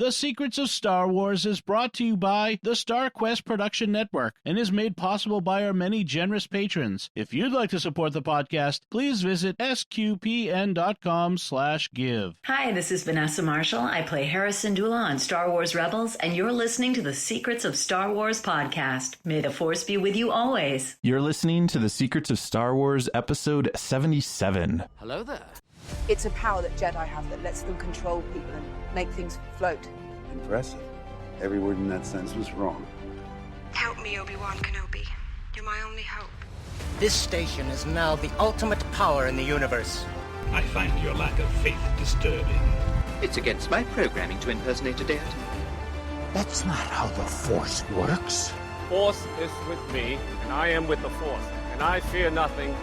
The Secrets of Star Wars is brought to you by the Starquest Production Network and is made possible by our many generous patrons. If you'd like to support the podcast, please visit sqpn.com/give. Hi, this is Vanessa Marshall. I play Hera Syndulla on Star Wars Rebels, and you're listening to the Secrets of Star Wars podcast. May the Force be with you always. You're listening to the Secrets of Star Wars, episode 77. Hello there. It's a power that Jedi have that lets them control people and make things float. Impressive. Every word in that sentence was wrong. Help me, Obi-Wan Kenobi. You're my only hope. This station is now the ultimate power in the universe. I find your lack of faith disturbing. It's against my programming to impersonate a deity. That's not how the Force works. Force is with me, and I am with the Force, and I fear nothing.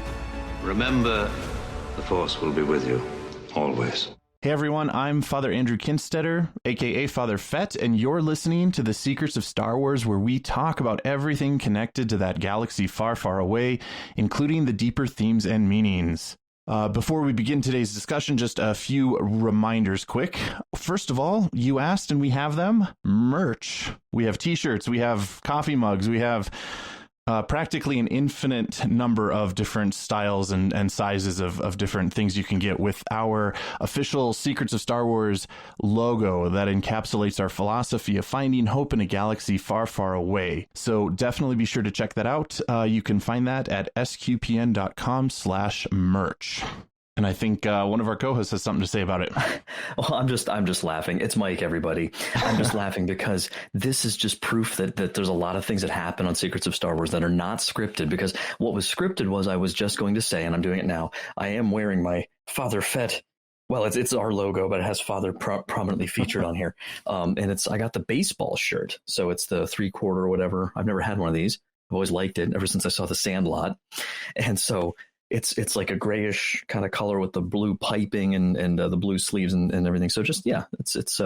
Remember, the Force will be with you, always. Hey everyone, I'm Father Andrew Kinstetter, aka Father Fett, and you're listening to the Secrets of Star Wars, where we talk about everything connected to that galaxy far, far away, including the deeper themes and meanings. Before we begin today's discussion, just a few reminders quick. First of all, you asked and we have them. Merch. We have t-shirts, we have coffee mugs, we have practically an infinite number of different styles and sizes of different things you can get with our official Secrets of Star Wars logo that encapsulates our philosophy of finding hope in a galaxy far, far away. So definitely be sure to check that out. You can find that at sqpn.com/merch. And I think one of our co-hosts has something to say about it. Well, I'm just laughing. It's Mike, everybody. I'm just laughing because this is just proof that there's a lot of things that happen on Secrets of Star Wars that are not scripted. Because what was scripted was I was just going to say, and I'm doing it now, I am wearing my Father Fett. Well, it's our logo, but it has Father prominently featured on here. And I got the baseball shirt. So it's the 3/4 or whatever. I've never had one of these. I've always liked it ever since I saw The Sandlot. And so it's like a grayish kind of color with the blue piping and the blue sleeves and everything. So just, yeah, it's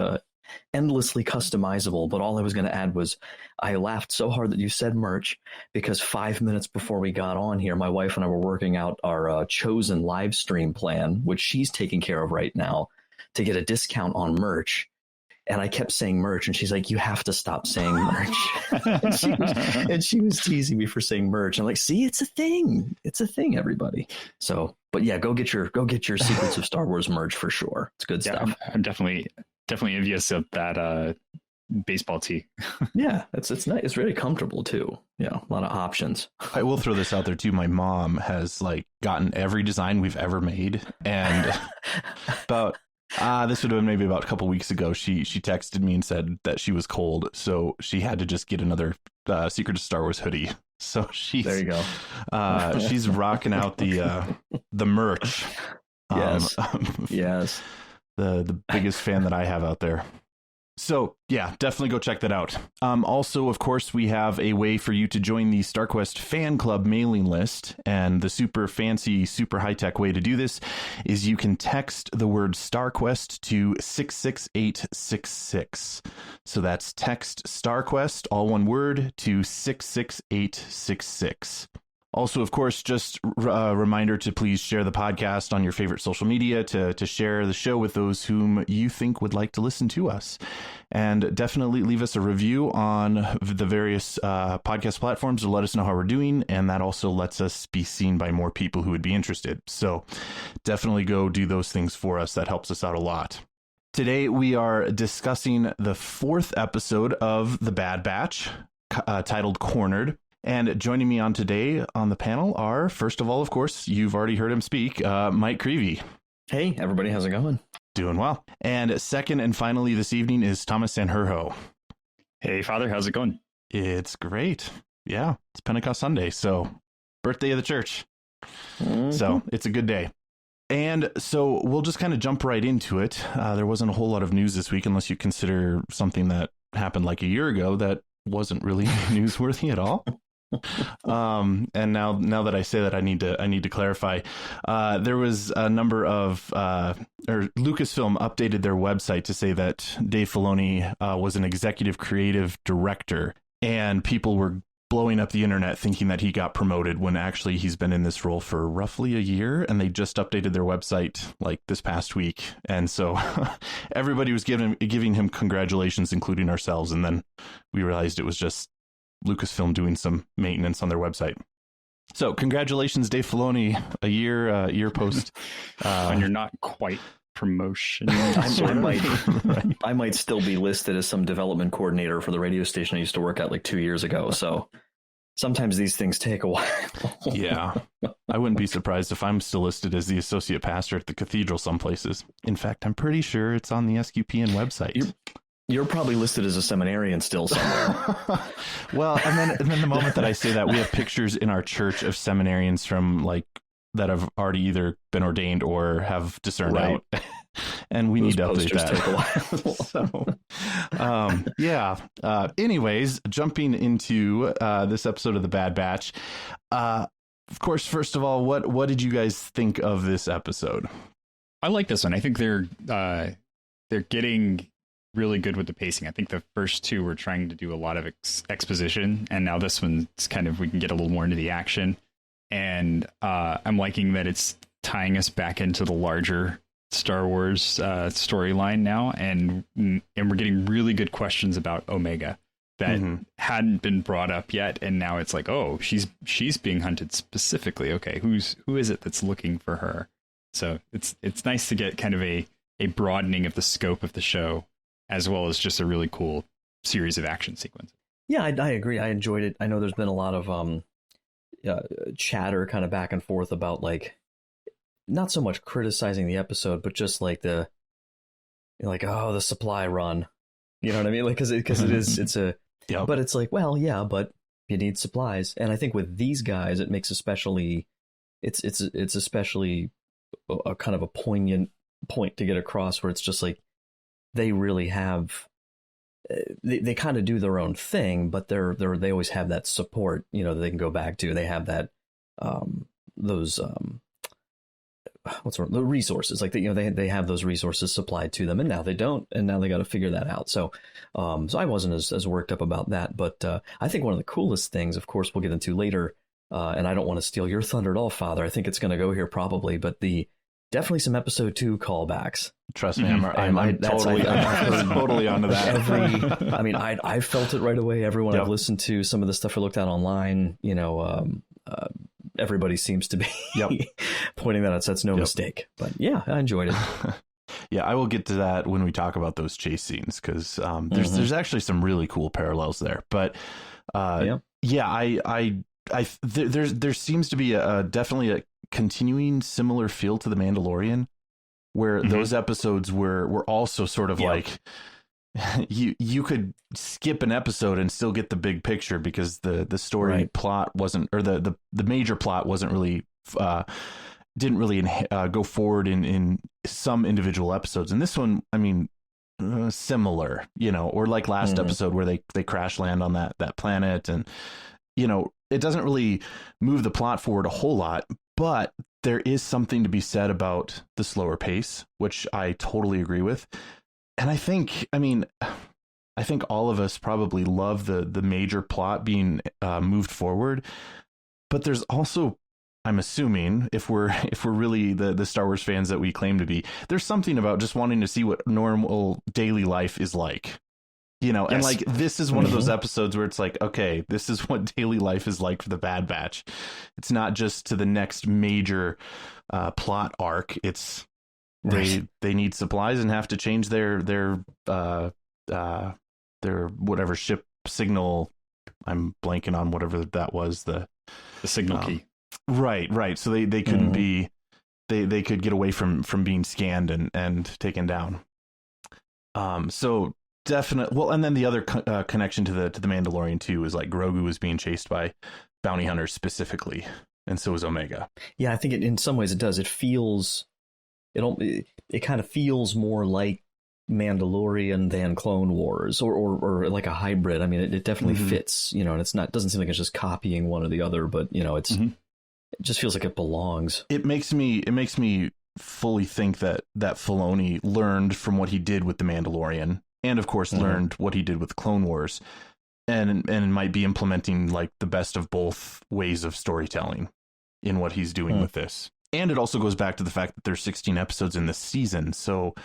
endlessly customizable. But all I was going to add was I laughed so hard that you said merch because 5 minutes before we got on here, my wife and I were working out our chosen live stream plan, which she's taking care of right now to get a discount on merch. And I kept saying merch, and she's like, "You have to stop saying merch." and she was teasing me for saying merch. I'm like, "See, it's a thing. It's a thing, everybody." So, but yeah, go get your Secrets of Star Wars merch for sure. It's good stuff. I'm definitely envious of that baseball tee. Yeah, it's nice. It's really comfortable too. Yeah, a lot of options. I will throw this out there too. My mom has gotten every design we've ever made, and about. This would have been maybe about a couple weeks ago. She texted me and said that she was cold, so she had to just get another Secret of Star Wars hoodie. So there you go. She's rocking out the merch. Yes, yes. The biggest fan that I have out there. So yeah, definitely go check that out. Also, of course, we have a way for you to join the Starquest fan club mailing list. And the super fancy, super high-tech way to do this is you can text the word Starquest to 66866. So that's text Starquest, all one word, to 66866. Also, of course, just a reminder to please share the podcast on your favorite social media, to share the show with those whom you think would like to listen to us. And definitely leave us a review on the various podcast platforms to let us know how we're doing. And that also lets us be seen by more people who would be interested. So definitely go do those things for us. That helps us out a lot. Today, we are discussing the 4th episode of The Bad Batch, titled Cornered. And joining me on today on the panel are, first of all, of course, you've already heard him speak, Mike Creevy. Hey, everybody, how's it going? Doing well. And second and finally this evening is Thomas Sanjurjo. Hey, Father, how's it going? It's great. Yeah, it's Pentecost Sunday, so birthday of the church. Mm-hmm. So it's a good day. And so we'll just kind of jump right into it. There wasn't a whole lot of news this week, unless you consider something that happened like a year ago that wasn't really newsworthy at all. And now that I say that, I need to clarify. There was a number of Lucasfilm updated their website to say that Dave Filoni was an executive creative director, and people were blowing up the internet thinking that he got promoted when actually he's been in this role for roughly a year, and they just updated their website like this past week. And so everybody was giving him congratulations, including ourselves. And then we realized it was just Lucasfilm doing some maintenance on their website. So congratulations, Dave Filoni, a year post. And you're not quite promotion. I might still be listed as some development coordinator for the radio station I used to work at like 2 years ago. So sometimes these things take a while. Yeah. I wouldn't be surprised if I'm still listed as the associate pastor at the cathedral some places. In fact, I'm pretty sure it's on the SQPN website. You're probably listed as a seminarian still somewhere. Well, and then the moment that I say that, we have pictures in our church of seminarians from like that have already either been ordained or have discerned out. And we need to update that. Take a while. Anyways, jumping into this episode of The Bad Batch. Of course, first of all, what did you guys think of this episode? I like this one. I think they're getting really good with the pacing. I think the first two were trying to do a lot of exposition, and now this one's kind of, we can get a little more into the action. And I'm liking that it's tying us back into the larger Star Wars storyline now, and we're getting really good questions about Omega that hadn't been brought up yet, and now it's like, oh, she's being hunted specifically. Okay, who is it that's looking for her? So it's nice to get kind of a broadening of the scope of the show, as well as just a really cool series of action sequences. Yeah, I agree. I enjoyed it. I know there's been a lot of chatter kind of back and forth about like, not so much criticizing the episode, but just like the supply run, you know what I mean? Like, because it's a, yep. But it's like, well, yeah, but you need supplies. And I think with these guys, it makes especially a kind of a poignant point to get across, where it's just like, they really have, they kind of do their own thing, but they always have that support, you know, that they can go back to. They have that, the resources, like, you know, they have those resources supplied to them, and now they don't, and now they got to figure that out. So I wasn't as worked up about that, but I think one of the coolest things, of course, we'll get into later, and I don't want to steal your thunder at all, Father. I think it's going to go here probably, but definitely some episode 2 callbacks. Trust me, I'm totally onto that. I felt it right away. Everyone I've listened to, some of the stuff I looked at online, you know, everybody seems to be pointing that out. So that's no mistake. But yeah, I enjoyed it. Yeah, I will get to that when we talk about those chase scenes, because there's actually some really cool parallels there. But there seems to be definitely a continuing similar feel to The Mandalorian, where those episodes were also sort of like, you could skip an episode and still get the big picture, because the story plot wasn't, or the major plot wasn't really didn't really go forward in some individual episodes. And this one, I mean, similar, you know, or like last episode where they crash land on that planet, and you know, it doesn't really move the plot forward a whole lot, but there is something to be said about the slower pace, which I totally agree with. And I think all of us probably love the major plot being moved forward, but there's also, I'm assuming, if we're really the Star Wars fans that we claim to be, there's something about just wanting to see what normal daily life is like, you know. Yes. And like, this is one of those episodes where it's like, okay, this is what daily life is like for the Bad Batch. It's not just to the next major plot arc. It's they need supplies and have to change their whatever ship signal. I'm blanking on whatever that was, the signal key. Right. So they couldn't be, they could get away from being scanned and taken down. So definitely. Well, and then the other connection to the Mandalorian too is like Grogu was being chased by bounty hunters specifically, and so is Omega. Yeah, I think in some ways it does. It kind of feels more like Mandalorian than Clone Wars, or like a hybrid. I mean, it definitely fits, you know, and it doesn't seem like it's just copying one or the other, but you know, it just feels like it belongs. It makes me fully think that Filoni learned from what he did with The Mandalorian, and of course learned what he did with Clone Wars, and might be implementing like the best of both ways of storytelling in what he's doing with this. And it also goes back to the fact that there's 16 episodes in the season, so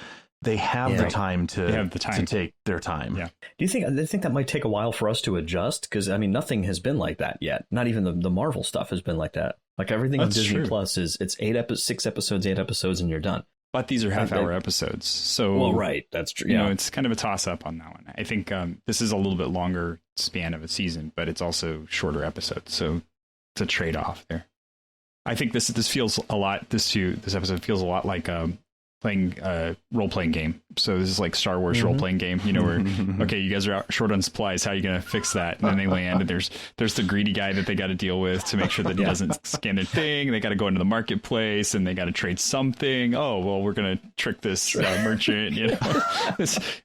they have the time to take their time. Yeah. Do you think that might take a while for us to adjust? Because I mean, nothing has been like that yet. Not even the Marvel stuff has been like that. Like everything on Disney Plus it's 6 episodes, 8 episodes, and you're done. But these are half-hour episodes, so well, right, that's true. You know, it's kind of a toss-up on that one. I think this is a little bit longer span of a season, but it's also shorter episodes, so it's a trade-off there. I think this feels a lot. This episode feels a lot like playing a role-playing game. So this is like Star Wars role-playing game, you know, where okay, you guys are out short on supplies. How are you going to fix that? And then they land, and there's the greedy guy that they got to deal with to make sure that he doesn't scan their thing. They got to go into the marketplace, and they got to trade something. Oh, well, we're going to trick this merchant. You know,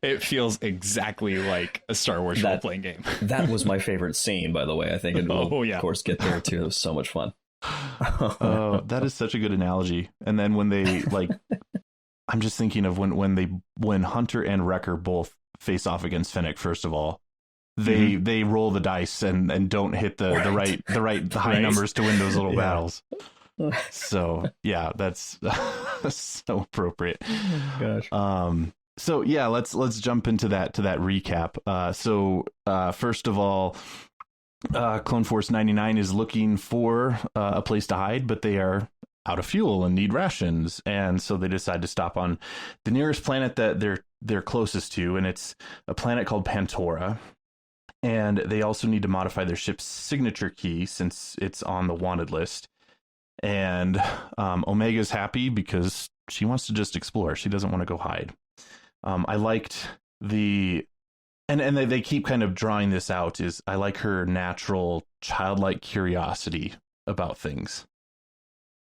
it feels exactly like a Star Wars role-playing game. That was my favorite scene, by the way. I think it will, of course, get there too. It was so much fun. Oh, that is such a good analogy. And then when they like. I'm just thinking of when Hunter and Wrecker both face off against Fennec. First of all, they roll the dice and don't hit the high numbers to win those little battles. So yeah, that's so appropriate. Oh, gosh. So yeah, let's jump into that recap. So first of all, Clone Force 99 is looking for a place to hide, but they are out of fuel and need rations, and so they decide to stop on the nearest planet that they're closest to, and it's a planet called Pantora. And they also need to modify their ship's signature key since it's on the wanted list. And Omega's happy because she wants to just explore. She doesn't want to go hide. I liked and they keep kind of drawing this out, is I like her natural childlike curiosity about things.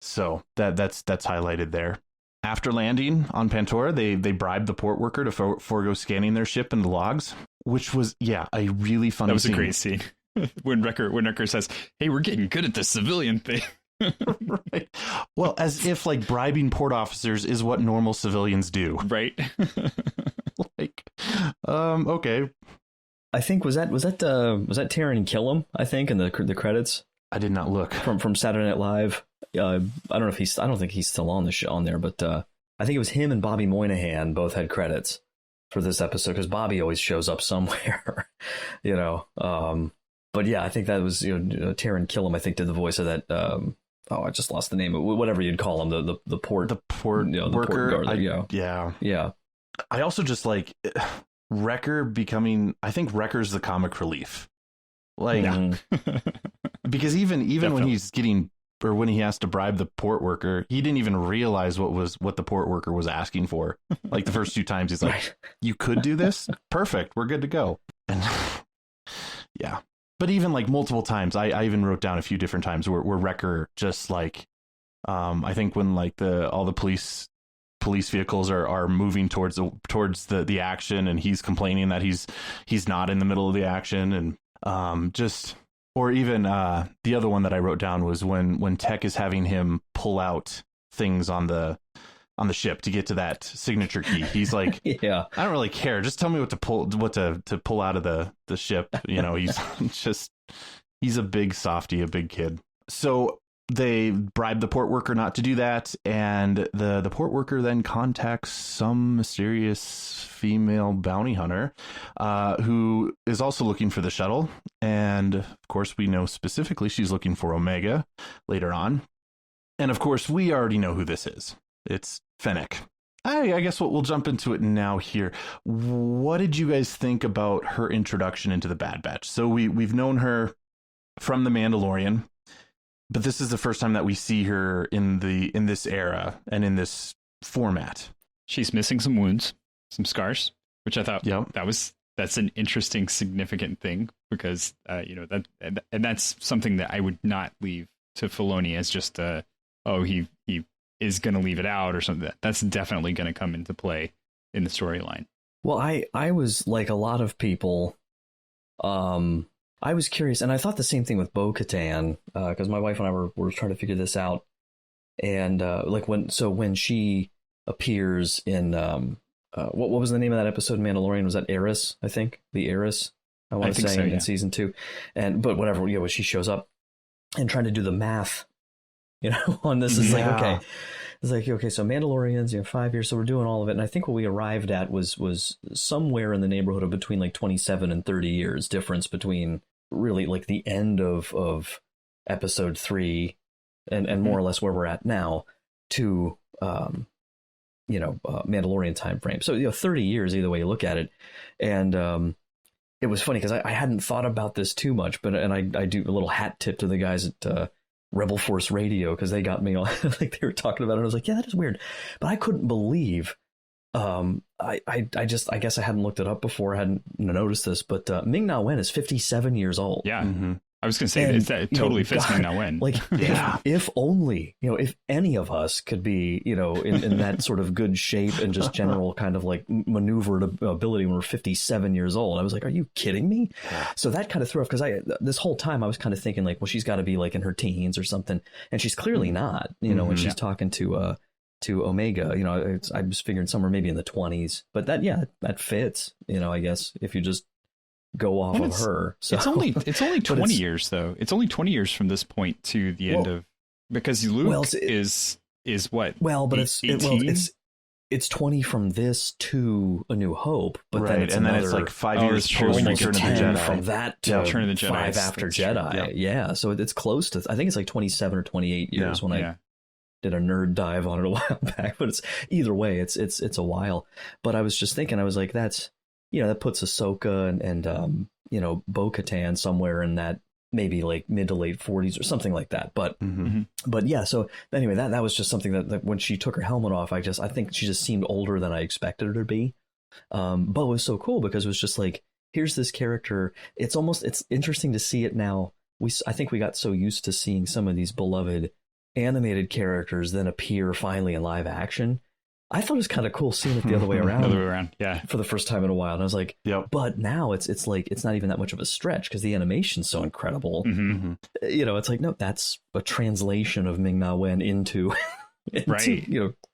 So that's highlighted there. After landing on Pantora, they bribe the port worker to forego scanning their ship and the logs, which was a really funny. That was scene. A great scene when Wrecker says, "Hey, we're getting good at this civilian thing." Right. Well, as if like bribing port officers is what normal civilians do. Right. Okay. I think was that Taron and Killam, I think, in the credits. I did not look from Saturday Night Live. I don't think he's still on the show on there, but I think it was him and Bobby Moynihan both had credits for this episode because Bobby always shows up somewhere, you know. But yeah, I think that was Taron Killam. I think did the voice of that. I just lost the name. Whatever you'd call him, the port worker. Port guard, yeah. I also just like Wrecker becoming. I think Wrecker's the comic relief, like because even when he's getting. Or when he has to bribe the port worker, he didn't even realize what the port worker was asking for. Like the first 2 times, he's like, "You could do this, perfect, we're good to go." And yeah, but even like multiple times, I even wrote down a few different times where Wrecker just like, I think when like all the police vehicles are moving towards the action, and he's complaining that he's not in the middle of the action, and just. Or even the other one that I wrote down was when Tech is having him pull out things on the ship to get to that signature key. He's like, I don't really care. Just tell me what to pull out of the ship. You know, he's a big softy, a big kid. So they bribe the port worker not to do that, and the port worker then contacts some mysterious female bounty hunter who is also looking for the shuttle. And of course, we know specifically she's looking for Omega later on. And of course, we already know who this is. It's Fennec. I guess we'll jump into it now here. What did you guys think about her introduction into the Bad Batch? So we've known her from The Mandalorian, but this is the first time that we see her in this era and in this format. She's missing some wounds, some scars, which I thought that's an interesting, significant thing because that's something that I would not leave to Filoni as just he is going to leave it out or something. That's definitely going to come into play in the storyline. Well, I was like a lot of people. I was curious, and I thought the same thing with Bo-Katan, because my wife and I were trying to figure this out. And when she appears in what was the name of that episode in Mandalorian? Was that Eris? I think the Eris I want to say, so, in season 2. But whatever, when she shows up and trying to do the math, on this is like, okay. It's like, okay, so Mandalorians, 5 years, so we're doing all of it. And I think what we arrived at was somewhere in the neighborhood of between like 27 and 30 years difference between really like the end of episode 3 and more or less where we're at now to, Mandalorian time frame. So, 30 years either way you look at it. And it was funny because I hadn't thought about this too much, but I do a little hat tip to the guys at Rebel Force Radio because they got me on, like they were talking about it. I was like, yeah, that is weird, but I couldn't believe. I guess I hadn't looked it up before. I hadn't noticed this, but Ming-Na Wen is 57 years old. Yeah. Mm-hmm. I was going to say that totally fits Ming-Na Wen. Like, if only, if any of us could be, in that sort of good shape and just general kind of like maneuverability when we're 57 years old. I was like, are you kidding me? So that kind of threw off because this whole time I was kind of thinking like, well, she's got to be like in her teens or something. And she's clearly not, when she's talking to Omega, I was figuring somewhere maybe in the 20s, but that fits, I guess if you just go off of her. So it's only 20 years though. It's only 20 years from this point to the end of, because Luke is what? Well, but it's 20 from this to A New Hope, but then it's it's like 5 years post Return of the Jedi. From that to Return of the Jedi, 5 after Jedi. Yeah. So it's close to, I think it's like 27 or 28 years when I did a nerd dive on it a while back, but it's either way, it's a while. But I was just thinking, I was like, that's, that puts Ahsoka and Bo-Katan somewhere in that maybe like mid to late 40s or something like that. But but yeah, so anyway, that was just something that when she took her helmet off, I think she just seemed older than I expected her to be. But it was so cool because it was just like, here's this character. It's interesting to see it now. I think we got so used to seeing some of these beloved animated characters then appear finally in live action. I thought it was kind of cool seeing it the other way around. For the first time in a while. And I was like, but now it's like, it's not even that much of a stretch because the animation's so incredible. It's like, no, that's a translation of Ming-Na Wen into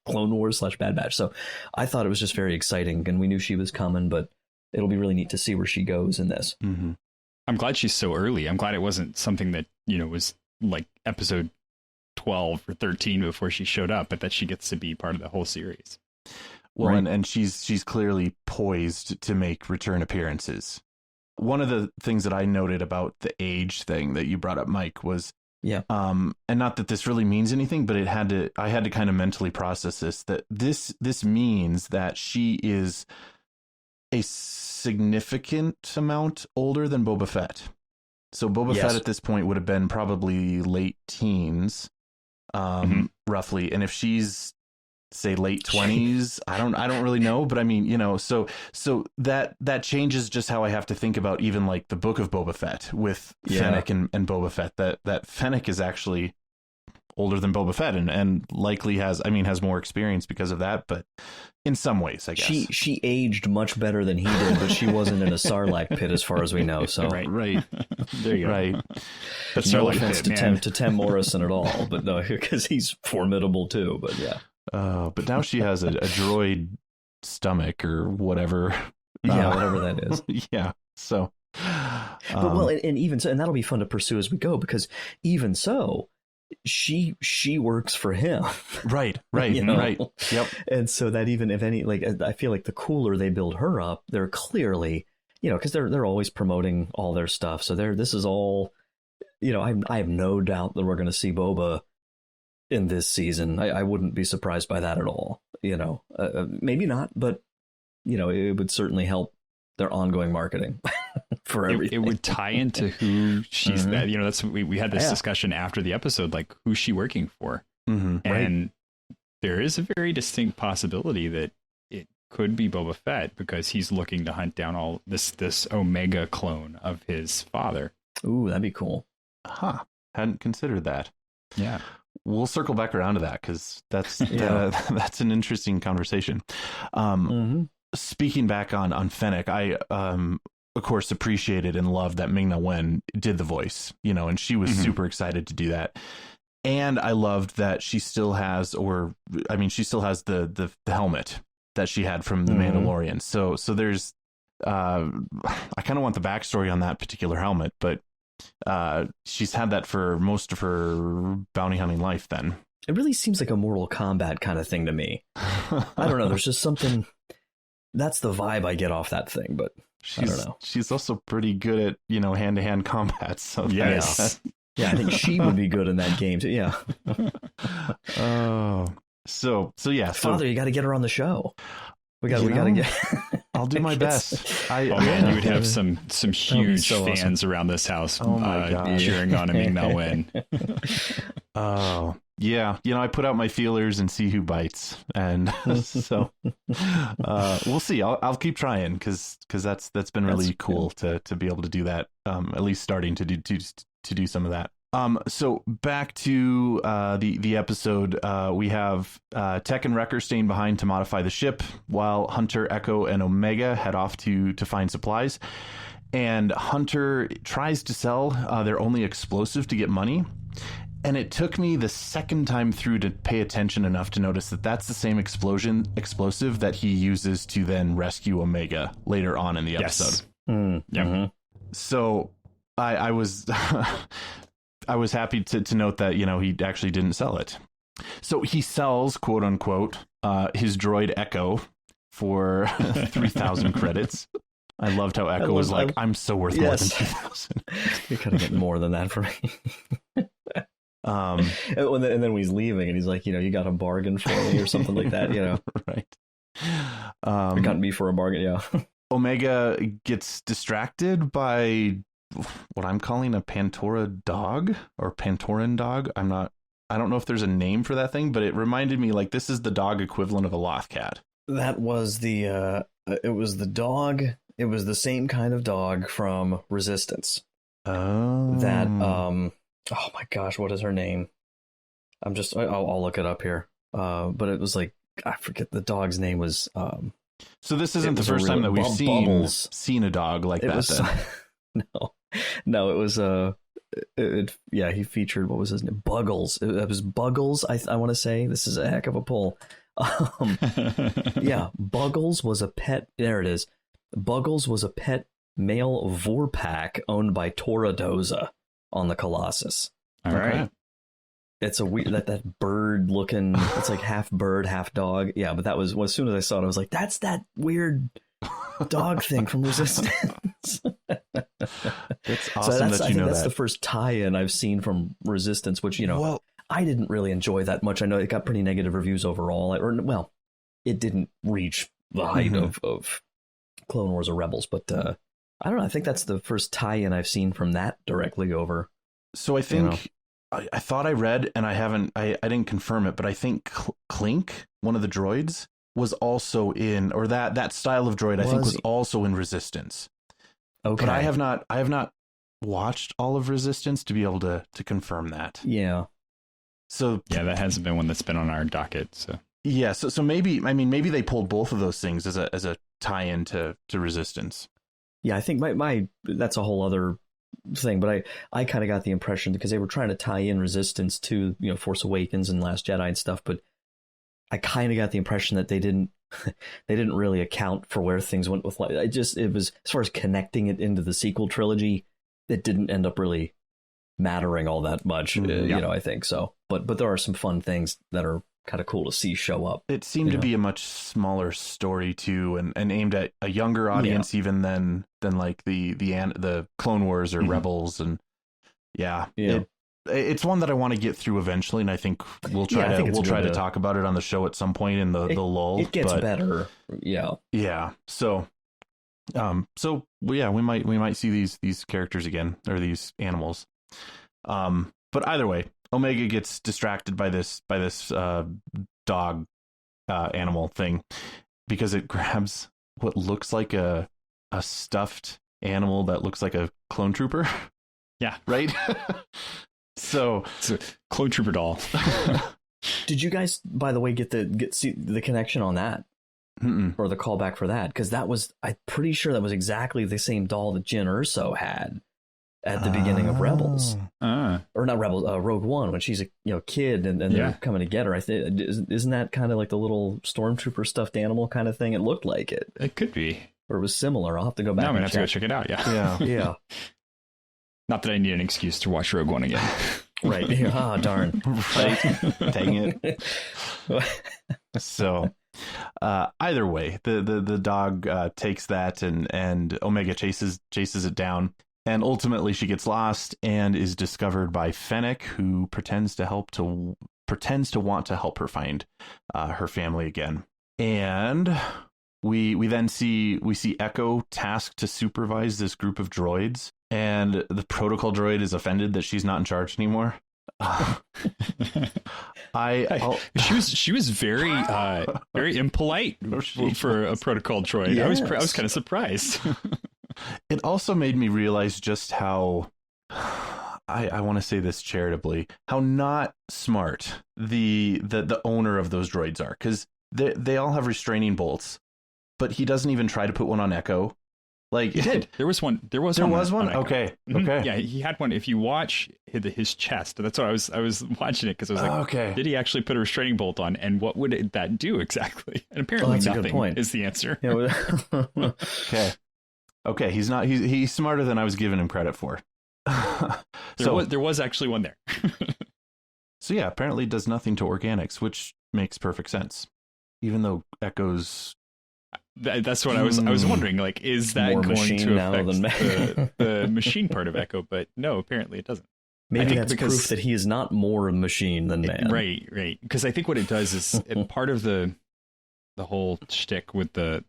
Clone Wars / Bad Batch. So I thought it was just very exciting and we knew she was coming, but it'll be really neat to see where she goes in this. I'm glad she's so early. I'm glad it wasn't something that, was like episode 12 or 13 before she showed up, but that she gets to be part of the whole series. Well, and she's clearly poised to make return appearances. One of the things that I noted about the age thing that you brought up, Mike, was and not that this really means anything, but I had to kind of mentally process that this means that she is a significant amount older than Boba Fett. So Boba Fett at this point would have been probably late teens. Roughly, and if she's say late 20s, I don't really know, but I mean, so that changes just how I have to think about even like the book of Boba Fett with Fennec and Boba Fett, that Fennec is actually older than Boba Fett and likely has more experience because of that, but in some ways, I guess. She aged much better than he did, but she wasn't in a Sarlacc pit as far as we know. So right. There you go. Right. That's no offense to Tim Morrison at all, but no, because he's formidable too. But yeah. But now she has a droid stomach or whatever. Whatever that is. Yeah. So. But well, and even so, and that'll be fun to pursue as we go because even so, she works for him. Right. Right. Yep. And so that even if any, like, I feel like the cooler they build her up, they're clearly, because they're always promoting all their stuff. So this is all, I have no doubt that we're going to see Boba in this season. I wouldn't be surprised by that at all. Maybe not, but it would certainly help their ongoing marketing for everything. It would tie into who she's that, that's we had this discussion after the episode, like who's she working for? And there is a very distinct possibility that it could be Boba Fett because he's looking to hunt down all this Omega clone of his father. Ooh, that'd be cool. Hadn't considered that. Yeah. We'll circle back around to that because that's an interesting conversation. Speaking back on Fennec, I of course appreciated and loved that Ming-Na Wen did the voice, and she was super excited to do that. And I loved that she still has, the helmet that she had from the Mandalorian. So there's I kind of want the backstory on that particular helmet, but she's had that for most of her bounty hunting life then. It really seems like a Mortal Kombat kind of thing to me. I don't know. There's just something. That's the vibe I get off that thing, but I don't know. She's also pretty good at, hand-to-hand combat. So yes. Yeah, I think she would be good in that game too. Yeah. Oh, so yeah. Father, you got to get her on the show. We got to get. I'll do my best. Man, you would have some huge fans awesome. Around this house cheering on Ming-Na Wen. Oh, yeah. I put out my feelers and see who bites. And so we'll see. I'll keep trying because that's been really cool to be able to do that. At least starting to do some of that. So back to the episode, we have Tech and Wrecker staying behind to modify the ship while Hunter, Echo, and Omega head off to find supplies. And Hunter tries to sell their only explosive to get money. And it took me the second time through to pay attention enough to notice that that's the same explosive that he uses to then rescue Omega later on in the episode. Yep. So I was I was happy to note that, he actually didn't sell it. So he sells, quote unquote, his droid Echo for 3,000 credits. I loved how Echo was like, I'm so worth more than 3,000. You're kind of getting more than that for me. And then when he's leaving and he's like, you got a bargain for me or something like that, Right. You got me for a bargain, yeah. Omega gets distracted by what I'm calling a Pantora dog or Pantoran dog. I don't know if there's a name for that thing, but it reminded me like this is the dog equivalent of a Loth cat. That was it was the dog. It was the same kind of dog from Resistance. Oh. That, oh my gosh, what is her name? I'll look it up here. But it was like, I forget the dog's name was, so this isn't the first time that we've seen a dog like that. No, it was he featured, what was his name? Buggles. It was Buggles. I want to say this is a heck of a pull. Yeah, Buggles was a pet. There it is. Buggles was a pet male Vorpak owned by Toradoza on the Colossus. All right. It's a weird that bird looking. It's like half bird, half dog. Yeah, but that was as soon as I saw it, I was like, that's that weird dog thing from Resistance. It's awesome I think that's the first tie-in I've seen from Resistance, which I didn't really enjoy that much. I know it got pretty negative reviews overall. It didn't reach the height of Clone Wars or Rebels, but I don't know. I think that's the first tie-in I've seen from that directly over. So I think I thought I read, and I didn't confirm it, but I think Clink, one of the droids, was also in, or that style of droid, I think was also in Resistance. Okay. But I have not watched all of Resistance to be able to confirm that. Yeah. So yeah, that hasn't been one that's been on our docket. So yeah, so maybe they pulled both of those things as a tie-in to Resistance. Yeah, I think my that's a whole other thing, but I kind of got the impression because they were trying to tie in Resistance to Force Awakens and Last Jedi and stuff, but I kind of got the impression that they didn't really account for where things went with it was, as far as connecting it into the sequel trilogy, it didn't end up really mattering all that much. I think so, but there are some fun things that are kind of cool to see show up. It seemed to be a much smaller story too, and aimed at a younger audience even than like the Clone Wars or Rebels, and it's one that I want to get through eventually, and I think we'll try to talk about it on the show at some point in the lull. It gets better, yeah. So, we might see these characters again, or these animals. But either way, Omega gets distracted by this dog animal thing because it grabs what looks like a stuffed animal that looks like a clone trooper. Yeah. Right. So it's a clone trooper doll. Did you guys, by the way, see the connection on that? Or the callback for that? Because I'm pretty sure that was exactly the same doll that Jyn Erso had at the beginning of Rebels, or not Rebels, Rogue One, when she's a kid and they're coming to get her. I think isn't that kind of like the little stormtrooper stuffed animal kind of thing? It looked like it. It could be. or it was similar. I'll have to go back. No, I'm and gonna have to go check it out. Yeah. Yeah. Not that I need an excuse to watch Rogue One again. Right. Ah, darn. Right. Dang it. So, either way, the dog takes that and Omega chases it down, and ultimately she gets lost and is discovered by Fennec, who pretends to want to help her find her family again. And we then see Echo tasked to supervise this group of droids, and the protocol droid is offended that she's not in charge anymore. She was very impolite for a protocol droid. Yes. I was kind of surprised. It also made me realize just how I want to say this charitably, how not smart the owner of those droids are, because they all have restraining bolts, but he doesn't even try to put one on Echo. Like, he did. There was one. There was one. Okay. Mm-hmm. Okay. Yeah, he had one. If you watch his chest, that's why I was watching it, because I was like, okay, did he actually put a restraining bolt on, and what would that do exactly? And apparently, that's nothing a good point. Is the answer. Yeah, Okay. He's smarter than I was giving him credit for. There was actually one there. So yeah, apparently it does nothing to organics, which makes perfect sense. Even though Echo's. That's what I was wondering. Like, is that more going to affect the machine part of Echo? But no, apparently it doesn't. Maybe that's proof that he is not more machine than man. Right. Because I think what it does is part of the whole shtick with the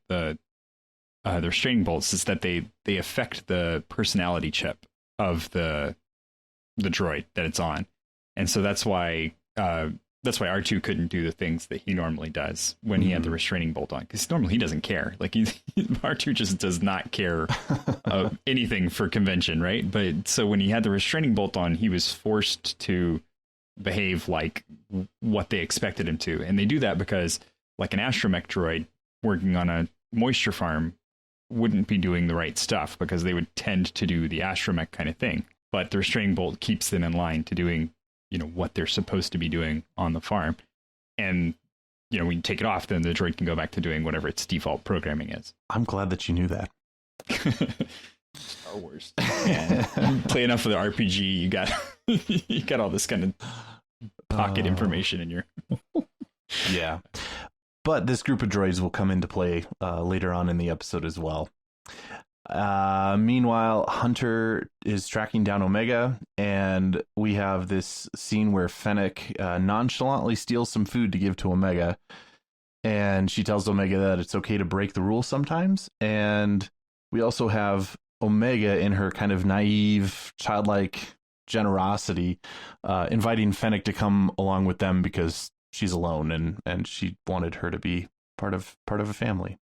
restraining bolts is that they affect the personality chip of the droid that it's on, and so that's why R2 couldn't do the things that he normally does when he had the restraining bolt on, because normally he doesn't care. Like R2 just does not care anything for convention, right? But so when he had the restraining bolt on, he was forced to behave like what they expected him to, and they do that because, like, an astromech droid working on a moisture farm wouldn't be doing the right stuff, because they would tend to do the astromech kind of thing. But the restraining bolt keeps them in line to doing, what they're supposed to be doing on the farm. And, when you take it off, then the droid can go back to doing whatever its default programming is. I'm glad that you knew that. Star Wars. You play enough of the RPG, you got all this kind of pocket information in your... Yeah. But this group of droids will come into play later on in the episode as well. Meanwhile, Hunter is tracking down Omega, and we have this scene where Fennec nonchalantly steals some food to give to Omega, and she tells Omega that it's okay to break the rules sometimes. And we also have Omega, in her kind of naive, childlike generosity, inviting Fennec to come along with them because she's alone, and she wanted her to be part of a family.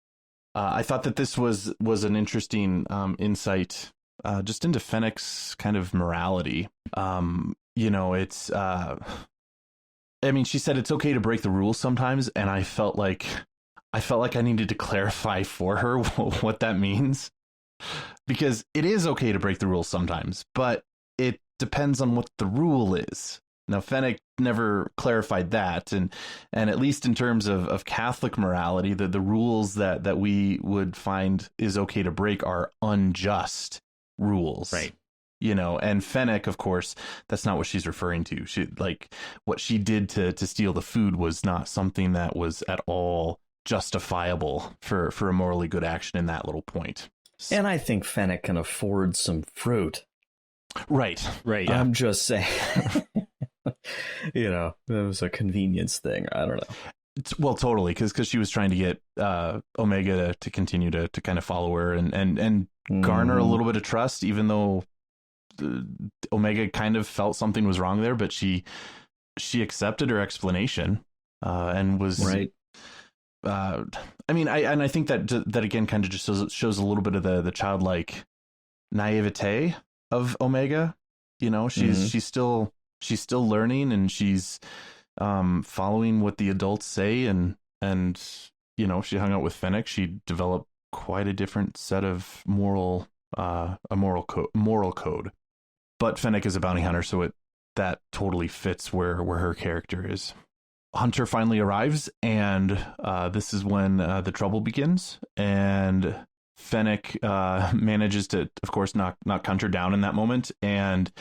I thought that this was an interesting insight just into Fennec's kind of morality. It's she said it's okay to break the rules sometimes, and I felt like I needed to clarify for her what that means, because it is okay to break the rules sometimes, but it depends on what the rule is. Now, Fennec never clarified that, and at least in terms of Catholic morality, the rules that we would find is okay to break are unjust rules, right? And Fennec, of course, that's not what she's referring to. She, like, what she did to steal the food was not something that was at all justifiable for a morally good action in that little point. And I think Fennec can afford some fruit. Right. Yeah. I'm just saying. It was a convenience thing. I don't know. Well, totally, because she was trying to get Omega to continue to kind of follow her and garner a little bit of trust, even though Omega kind of felt something was wrong there, but she accepted her explanation and was right. I think that again kind of just shows a little bit of the childlike naivete of Omega. She's still learning, and she's following what the adults say, and she hung out with Fennec. She developed quite a different set of moral code. But Fennec is a bounty hunter, so that totally fits where her character is. Hunter finally arrives, and this is when the trouble begins. And Fennec manages to, of course, knock Hunter down in that moment, and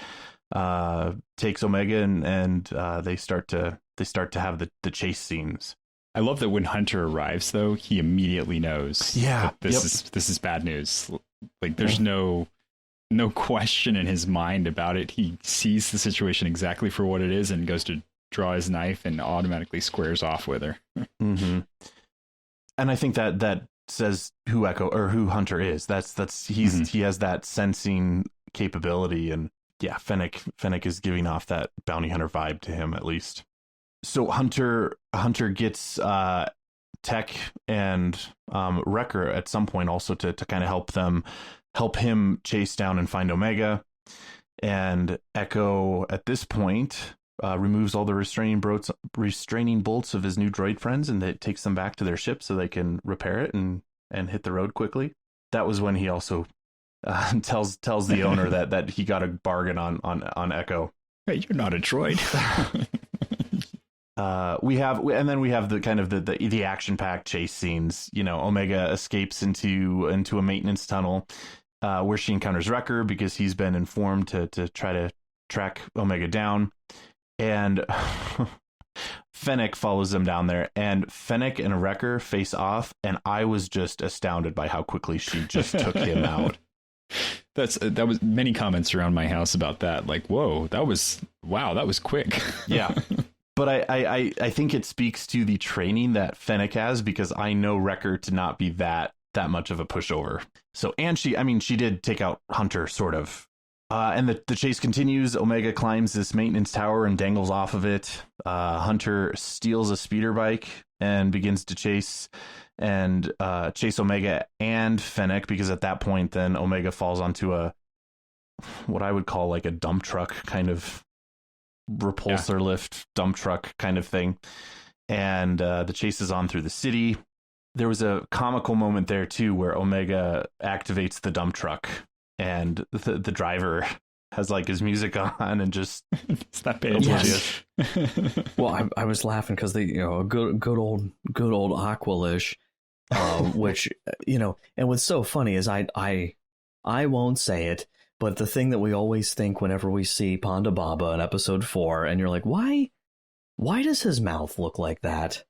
takes Omega, and they start to have the chase scenes. I love that when Hunter arrives, though, he immediately knows that this is bad news. Like, there's no question in his mind about it. He sees the situation exactly for what it is and goes to draw his knife and automatically squares off with her. Mm-hmm. And I think that says who Hunter is. He has that sensing capability, and yeah, Fennec is giving off that bounty hunter vibe to him, at least. So Hunter gets Tech and Wrecker at some point also to kind of help him chase down and find Omega. And Echo at this point removes all the restraining bolts of his new droid friends, and it takes them back to their ship so they can repair it and hit the road quickly. That was when he also tells the owner that he got a bargain on Echo. Hey, you're not a droid. We have the kind of the action-packed chase scenes. You know, Omega escapes into a maintenance tunnel where she encounters Wrecker because he's been informed to try to track Omega down, and Fennec follows them down there, and Fennec and Wrecker face off, and I was just astounded by how quickly she just took him out. That was many comments around my house about that. Like, whoa, that was quick. Yeah. But I think it speaks to the training that Fennec has, because I know Wrecker to not be that much of a pushover. So, and she did take out Hunter, sort of. And the chase continues. Omega climbs this maintenance tower and dangles off of it. Hunter steals a speeder bike and begins to chase Omega and Fennec, because at that point, then Omega falls onto what I would call like a dump truck kind of repulsor lift dump truck kind of thing, and the chase is on through the city. There was a comical moment there too where Omega activates the dump truck, and the driver has like his music on and just it's not bad. Yes. Well, I was laughing because they, good old Aqualish, which, and what's so funny is I won't say it, but the thing that we always think whenever we see Ponda Baba in episode 4, and you're like, why does his mouth look like that?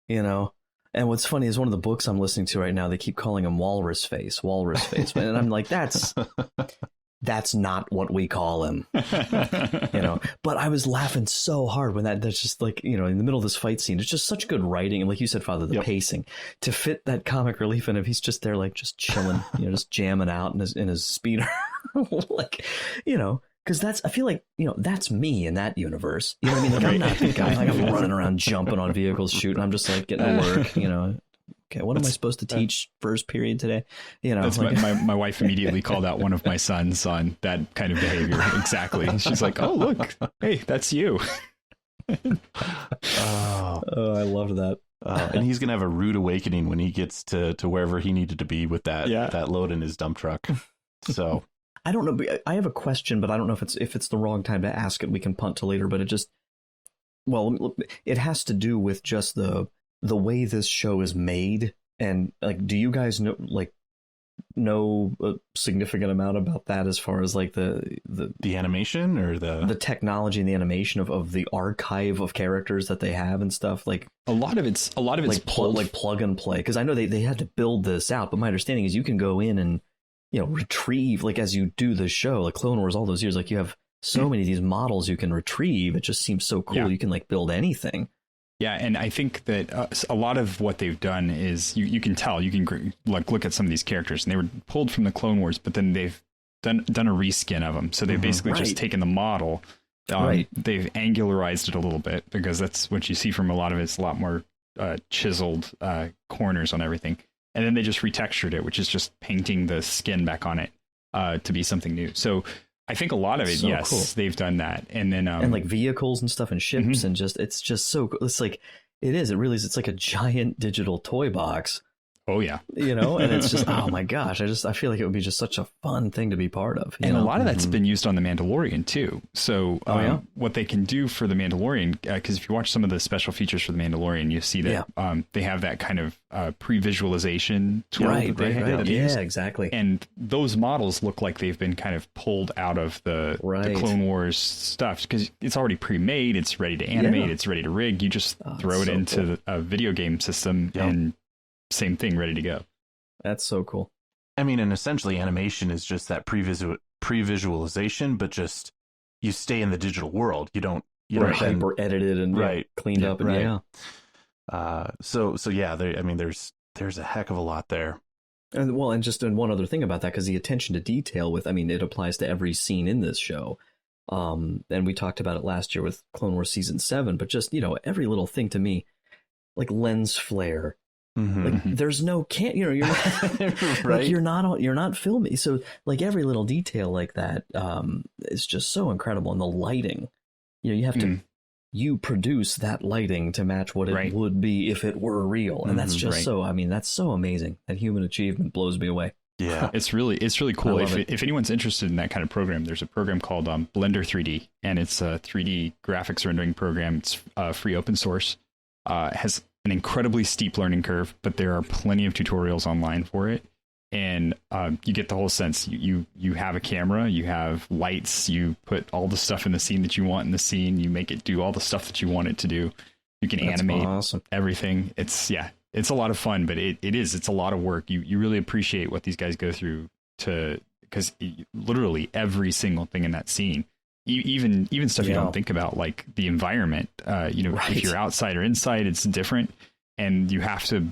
And what's funny is one of the books I'm listening to right now, they keep calling him Walrus Face. And I'm like, that's not what we call him, but I was laughing so hard when that's just like, in the middle of this fight scene, it's just such good writing. And like you said, Father, the pacing to fit that comic relief. And if he's just there, like just chilling, just jamming out in his speeder, like, because I feel like, that's me in that universe. You know what I mean? Like, I'm not the guy, like I'm running around jumping on vehicles, shooting. I'm just like getting to work, Okay, what am I supposed to teach first period today? That's like, my wife immediately called out one of my sons on that kind of behavior. Exactly. She's like, "Oh, look, hey, that's you." Oh, I loved that. And he's gonna have a rude awakening when he gets to wherever he needed to be with that load in his dump truck. So I don't know. I have a question, but I don't know if it's the wrong time to ask it. We can punt to later, but it has to do with just the way this show is made. And like, do you guys know a significant amount about that as far as like the animation or the technology and the animation of the archive of characters that they have and stuff? Like a lot of it's like plug and play. Cause I know they had to build this out, but my understanding is you can go in and, retrieve, like as you do the show, like Clone Wars, all those years, like you have so many of these models you can retrieve. It just seems so cool. Yeah. You can like build anything. Yeah, and I think that a lot of what they've done is you can tell, you can like look at some of these characters, and they were pulled from the Clone Wars, but then they've done a reskin of them. So they've basically just taken the model, they've angularized it a little bit, because that's what you see from a lot of it. It's a lot more chiseled corners on everything. And then they just retextured it, which is just painting the skin back on it to be something new. So I think a lot of it, cool. They've done that. And then and like vehicles and stuff and ships and it's just so cool. It's like, it really is. It's like a giant digital toy box. Oh yeah. And it's just, oh my gosh, I feel like it would be just such a fun thing to be part of. And a lot of that's been used on The Mandalorian too. So what they can do for The Mandalorian, because if you watch some of the special features for The Mandalorian, you see that they have that kind of pre-visualization tool that they use. Yeah, exactly. And those models look like they've been kind of pulled out of the Clone Wars stuff, because it's already pre-made, it's ready to animate, it's ready to rig. You just throw it into a video game system and same thing, ready to go. That's so cool. I mean, and essentially animation is just that pre-visualization, but just you stay in the digital world. You don't hyper edited and cleaned up. And So yeah, there's a heck of a lot there. And one other thing about that, because the attention to detail it applies to every scene in this show. And we talked about it last year with Clone Wars season 7, but just, every little thing to me, like lens flare. Like there's no you're not like you're not filming, so like every little detail like that is just so incredible. And the lighting, you have to produce that lighting to match what it would be if it were real, and that's just that's so amazing. That human achievement blows me away. Yeah, it's really cool. If anyone's interested in that kind of program, there's a program called Blender 3D, and it's a 3D graphics rendering program. It's free, open source. Has an incredibly steep learning curve, but there are plenty of tutorials online for it. And you get the whole sense. You have a camera, you have lights, you put all the stuff in the scene that you want in the scene, you make it do all the stuff that you want it to do. You can animate everything. It's a lot of fun, but it's a lot of work. You really appreciate what these guys go through because literally every single thing in that scene, even stuff you don't think about, like the environment, if you're outside or inside, it's different, and you have to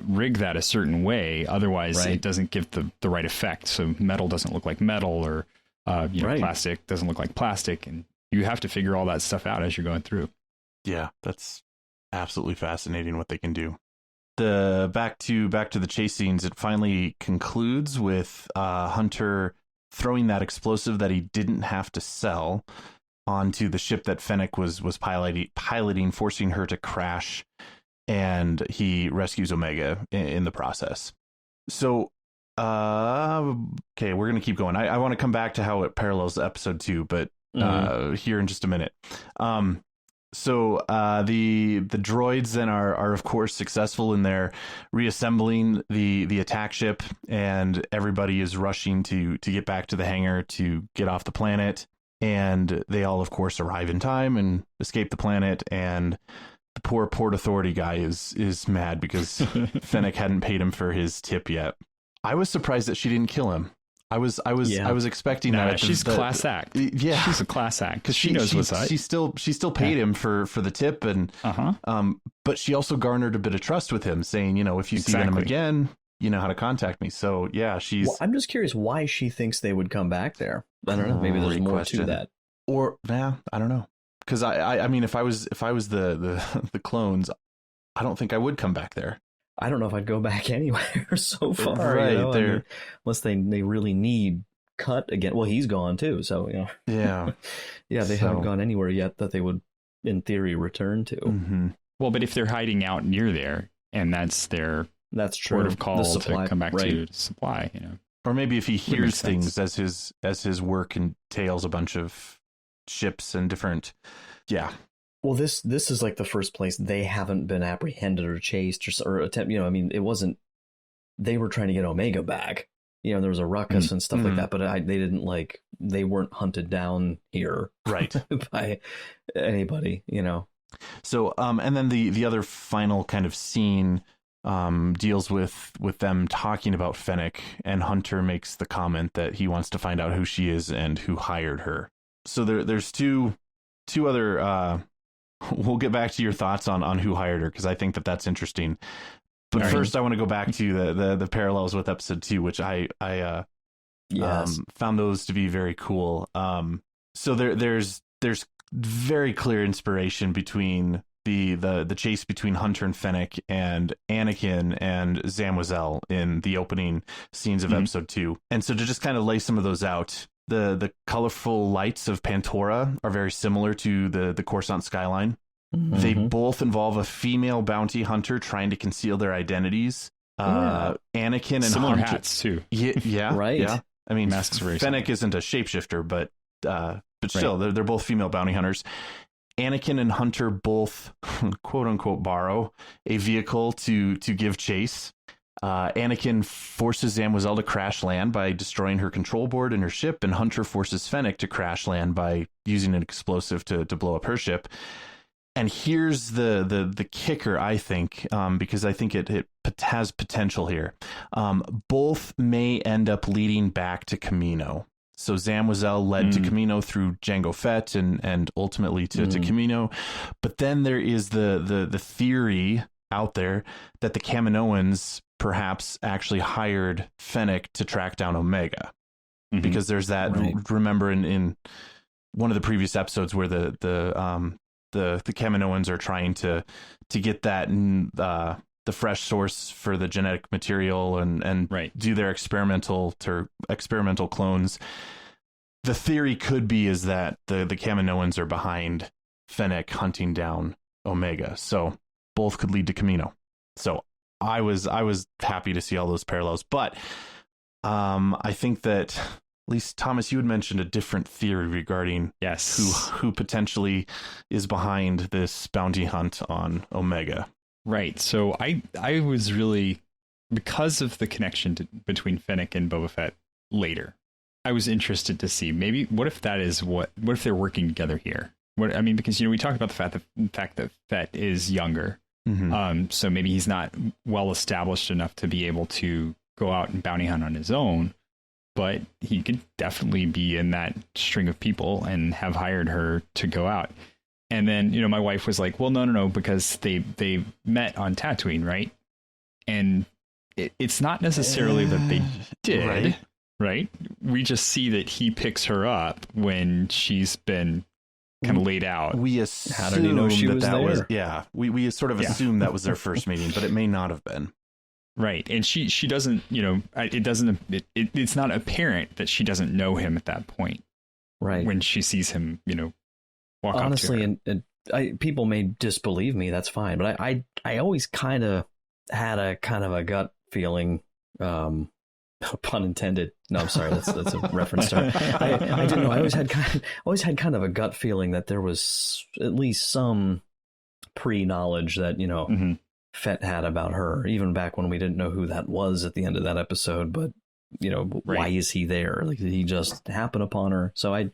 rig that a certain way. Otherwise it doesn't give the right effect. So metal doesn't look like metal, or plastic doesn't look like plastic. And you have to figure all that stuff out as you're going through. Yeah, that's absolutely fascinating what they can do. The back to the chase scenes, it finally concludes with Hunter throwing that explosive that he didn't have to sell onto the ship that Fennec was piloting, forcing her to crash, and he rescues Omega in the process. So, okay, we're going to keep going. I want to come back to how it parallels episode 2, but here in just a minute. So the droids then are of course successful in their reassembling the attack ship, and everybody is rushing to get back to the hangar to get off the planet. And they all, of course, arrive in time and escape the planet. And the poor Port Authority guy is mad because Fennec hadn't paid him for his tip yet. I was surprised that she didn't kill him. I was expecting that. She's class act. Yeah, she's a class act because she knows what's up. She still paid him for the tip, and but she also garnered a bit of trust with him, saying, if you see him again, you know how to contact me. So yeah, she's. Well, I'm just curious why she thinks they would come back there. I don't know. Maybe there's more to that. Or I don't know. Because I mean, if I was the clones, I don't think I would come back there. I don't know if I'd go back anywhere so far, right? Unless they really need Cut again. Well, he's gone too, so Yeah, yeah, they haven't gone anywhere yet that they would, in theory, return to. Mm-hmm. Well, but if they're hiding out near there, and that's their port of call to come back to supply, or maybe if he hears things as his work entails a bunch of ships and different, Well, this is like the first place they haven't been apprehended or chased or attempt. I mean, it wasn't. They were trying to get Omega back. There was a ruckus and stuff like that, but they weren't hunted down here, right, by anybody. So, and then the other final kind of scene deals with them talking about Fennec, and Hunter makes the comment that he wants to find out who she is and who hired her. So there's two other. We'll get back to your thoughts on who hired her, because I think that's interesting. But first, I want to go back to the parallels with episode 2, which I found those to be very cool. So there's very clear inspiration between the chase between Hunter and Fennec and Anakin and Zamwazel in the opening scenes of episode 2. And so to just kind of lay some of those out. The colorful lights of Pantora are very similar to the Coruscant skyline. Mm-hmm. They both involve a female bounty hunter trying to conceal their identities. Anakin and similar Hunter, hats too. Yeah, right. Yeah. I mean, Masks very Fennec isn't a shapeshifter, but still, they're both female bounty hunters. Anakin and Hunter both, quote unquote, borrow a vehicle to give chase. Anakin forces Zamwazel to crash land by destroying her control board and her ship, and Hunter forces Fennec to crash land by using an explosive to blow up her ship. And here's the kicker, I think, because I think it has potential here. Both may end up leading back to Kamino. So Zamwazel led to Kamino through Jango Fett and ultimately to Kamino. But then there is the theory out there that the Kaminoans perhaps actually hired Fennec to track down Omega. Because there's that, remember in one of the previous episodes where the Kaminoans are trying to get that the fresh source for the genetic material and do their experimental clones. The theory could be is that the Kaminoans are behind Fennec hunting down Omega, so both could lead to Kamino. So I was happy to see all those parallels, but I think that at least Thomas, you had mentioned a different theory regarding who potentially is behind this bounty hunt on Omega. Right. So I was really, because of the connection between Fennec and Boba Fett later, I was interested to see maybe what if they're working together here? Because we talked about the fact that Fett is younger. So maybe he's not well established enough to be able to go out and bounty hunt on his own, but he could definitely be in that string of people and have hired her to go out. And then, my wife was like, well, no, because they met on Tatooine, right? And it's not necessarily that they did, right? We just see that he picks her up when she's been kind of laid out. We assume how did he know she was there? We sort of assume that was their first meeting, but it may not have been. Right. And she doesn't, it's not apparent that she doesn't know him at that point. Right. When she sees him, walk honestly, up to her. and people may disbelieve me, that's fine. But I always kind of had a kind of a gut feeling, pun intended. No, I'm sorry. That's a reference to her. I didn't know. I always had kind of a gut feeling that there was at least some pre-knowledge that, Fett had about her, even back when we didn't know who that was at the end of that episode. But, why is he there? Like, did he just happen upon her? So I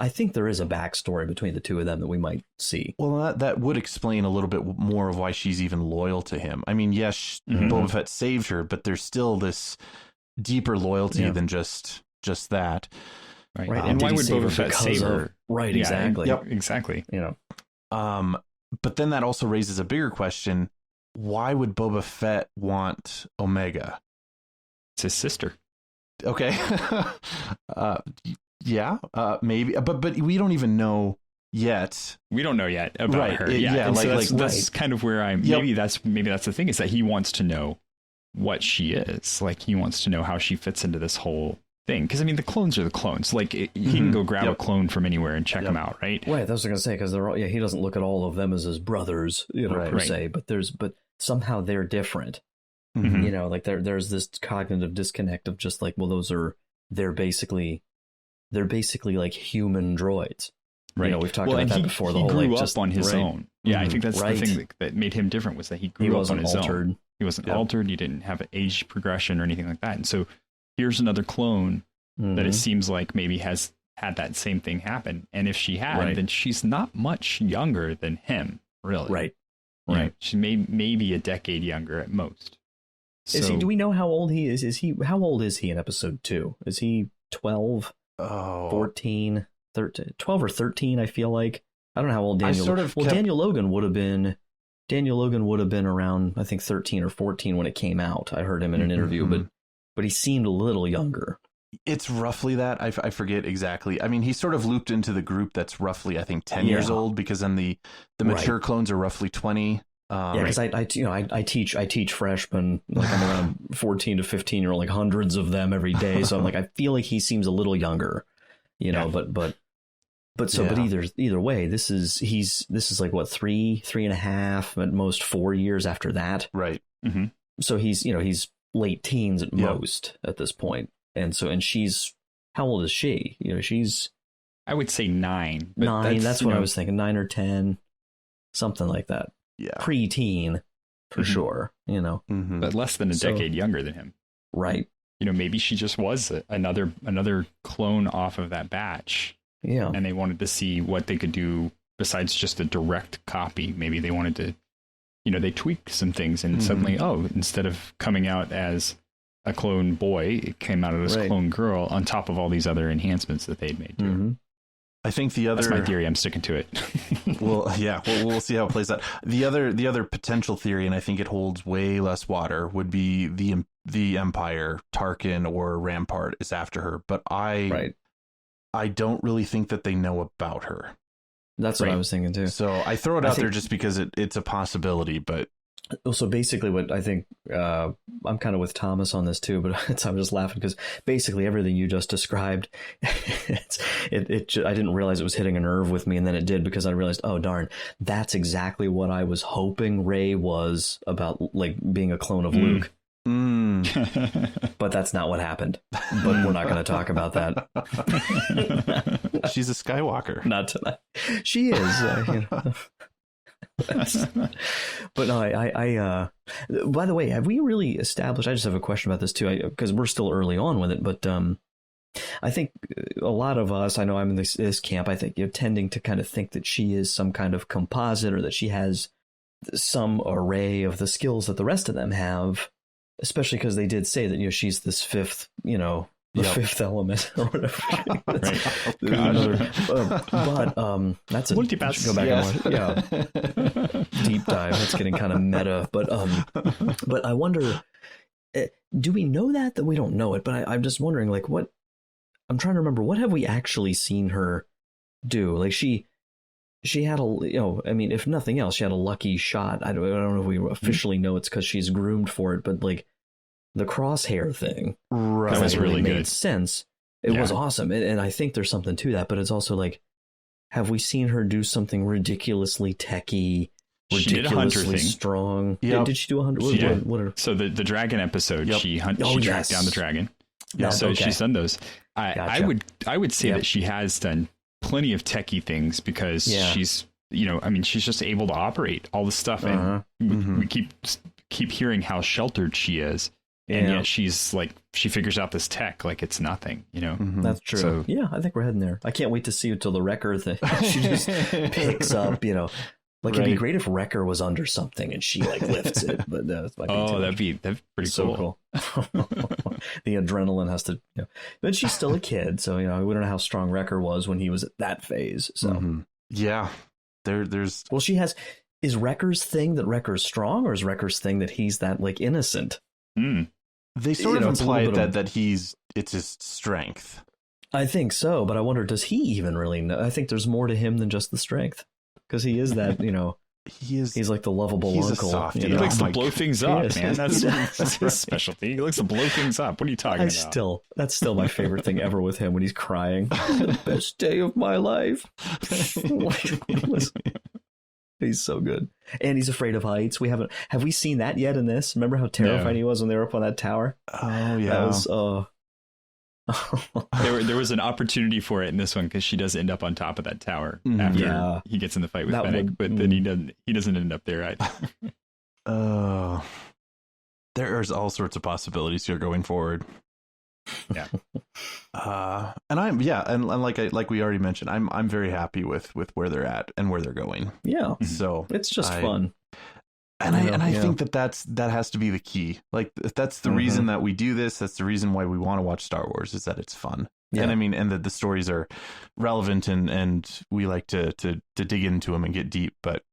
think there is a backstory between the two of them that we might see. Well, that would explain a little bit more of why she's even loyal to him. I mean, yes, Boba Fett saved her, but there's still this deeper loyalty than just that. Right. And why would Boba Fett save her? Right, exactly. Yep, exactly. But then that also raises a bigger question. Why would Boba Fett want Omega? It's his sister. Okay. Maybe, but we don't even know yet. We don't know yet about her. That's kind of where maybe that's the thing, is that he wants to know what she is. Like, he wants to know how she fits into this whole thing. Because the clones are the clones. Like, he can go grab a clone from anywhere and check them out, right? Right. That's what I was going to say, because he doesn't look at all of them as his brothers, per se. But somehow they're different. Like there's this cognitive disconnect of just like, well, they're basically like human droids. Right. We've talked about that before. He grew up on his own. Yeah, I think that's the thing that made him different, was that he grew up on his own. He wasn't altered. He didn't have an age progression or anything like that. And so here's another clone that it seems like maybe has had that same thing happen. And if she had, then she's not much younger than him, really. Right. She may be a decade younger at most. So, do we know how old he is? How old is he in episode 2? Is he 12, 14, 13, 12 or 13? I feel like. I don't know how old Daniel. Daniel Logan would have been around, I think, 13 or 14 when it came out. I heard him in an interview, but he seemed a little younger. It's roughly that. I forget exactly. I mean, he's sort of looped into the group that's roughly, I think, 10 years old, because then the mature clones are roughly 20. Because I teach freshmen, like I'm around 14 to 15 year old, like hundreds of them every day. So I'm like, I feel like he seems a little younger, but either way, this is like what, 3.5, at most 4 years after that. Right. so he's late teens at most at this point. And she's, how old is she? She's, I would say 9. But 9. That's what I was thinking. 9 or 10, something like that. Yeah. Pre-teen for sure, But less than a decade younger than him. Right. Maybe she just was another clone off of that batch. Yeah. And they wanted to see what they could do besides just a direct copy. Maybe they wanted to, they tweaked some things and suddenly, instead of coming out as a clone boy, it came out as a clone girl on top of all these other enhancements that they'd made to it. I think that's my theory. I'm sticking to it. Well, yeah, we'll see how it plays out. The other potential theory, and I think it holds way less water, would be the Empire, Tarkin or Rampart is after her. But I don't really think that they know about her. That's what I was thinking too. So I throw it out there just because it's a possibility. But so basically, what I think, I'm kind of with Thomas on this too. But I'm just laughing because basically everything you just described, I didn't realize it was hitting a nerve with me, and then it did because I realized, oh darn, that's exactly what I was hoping Rey was about, like being a clone of Luke. But that's not what happened. But we're not going to talk about that. She's a Skywalker. Not tonight. She is. But no, I by the way, have we really established, I just have a question about this too, because we're still early on with it, but I think a lot of us, I know I'm in this camp, I think you're tending to kind of think that she is some kind of composite, or that she has some array of the skills that the rest of them have. Especially because they did say that, she's this fifth, fifth element or whatever. But that's a multipass. Go back and watch. Deep dive. That's getting kind of meta. But I wonder, do we know that we don't know it? But I'm just wondering, like, what? I'm trying to remember, what have we actually seen her do? Like she had if nothing else, she had a lucky shot. I don't know if we officially know it's because she's groomed for it, but like the crosshair thing, right? That was really made good. Sense. It was awesome, and I think there's something to that. But it's also like, have we seen her do something ridiculously techy, ridiculously strong? Yep. Did she do 100? So the dragon episode, she tracked down the dragon. Yeah. So she's done those. I would say that she has done plenty of techie things because she's she's just able to operate all the stuff, and we keep hearing how sheltered she is, and yet she's like, she figures out this tech like it's nothing, That's true. So, I think we're heading there. I can't wait to see until the Wrecker thing. She just picks up, like it'd be great if Wrecker was under something and she like lifts it, but that'd be pretty so cool. The adrenaline has to, but she's still a kid, so we don't know how strong Wrecker was when he was at that phase. So there's is Wrecker's thing that Wrecker's strong, or is Wrecker's thing that he's that like innocent? They sort of imply that it's his strength. I think so, but I wonder, does he even really know? I think there's more to him than just the strength, because he is that, he's like the lovable uncle. He likes to blow things up, man. That's his specialty. He likes to blow things up. What are you talking about? That's still my favorite thing ever with him, when he's crying. The best day of my life. He's so good. And he's afraid of heights. Have we seen that yet in this? Remember how terrified he was when they were up on that tower? Oh yeah. That was there was an opportunity for it in this one, because she does end up on top of that tower after he gets in the fight with Fennec, but then he doesn't end up there either. There's all sorts of possibilities here going forward. Yeah. And like we already mentioned, I'm very happy with where they're at and where they're going. Yeah. So it's just fun. And I think that has to be the key. Like, that's the reason that we do this. That's the reason why we want to watch Star Wars, is that it's fun. Yeah. And I mean, and that the stories are relevant, and we like to dig into them and get deep. But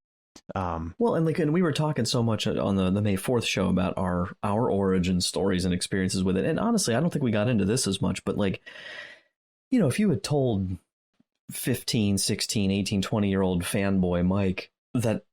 well, and we were talking so much on the May 4th show about our origin stories and experiences with it. And honestly, I don't think we got into this as much, but like, if you had told 15, 16, 18, 20-year-old fanboy Mike that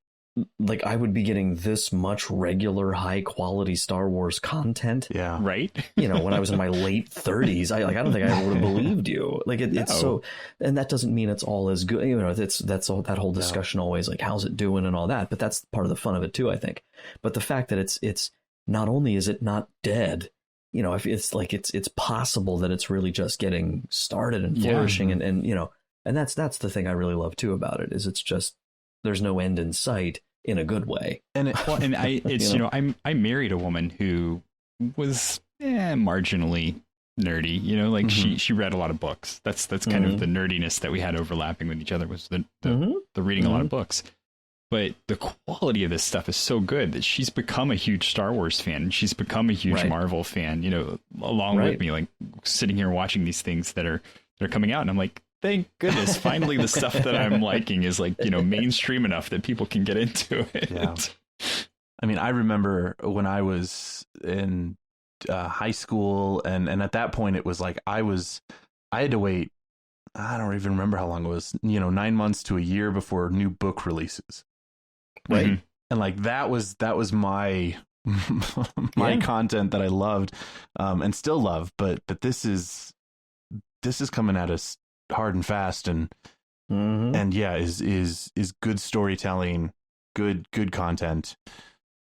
like I would be getting this much regular high quality Star Wars content. Yeah. Right. When I was in my late 30s, I don't think I would have believed you. Like it's so, and that doesn't mean it's all as good. That's all, that whole discussion always like, how's it doing and all that. But that's part of the fun of it too, I think. But the fact that it's not only is it not dead, you know, if it's like it's possible that it's really just getting started and flourishing, and you know, and that's the thing I really love too about it, is it's just there's no end in sight in a good way. And I married a woman who was marginally nerdy, you know, like she read a lot of books. That's kind of the nerdiness that we had overlapping with each other, was the reading a lot of books. But the quality of this stuff is so good that she's become a huge Star Wars fan. She's become a huge Marvel fan, you know, along with me, like sitting here watching these things that are coming out. And I'm like, thank goodness, finally the stuff that I'm liking is like, you know, mainstream enough that people can get into it. Yeah. I mean, I remember when I was in high school, and at that point it was like I had to wait, I don't even remember how long it was, you know, 9 months to a year before new book releases. Right. And like that was my content that I loved and still love, but this is coming at us hard and fast, and is good storytelling, good content,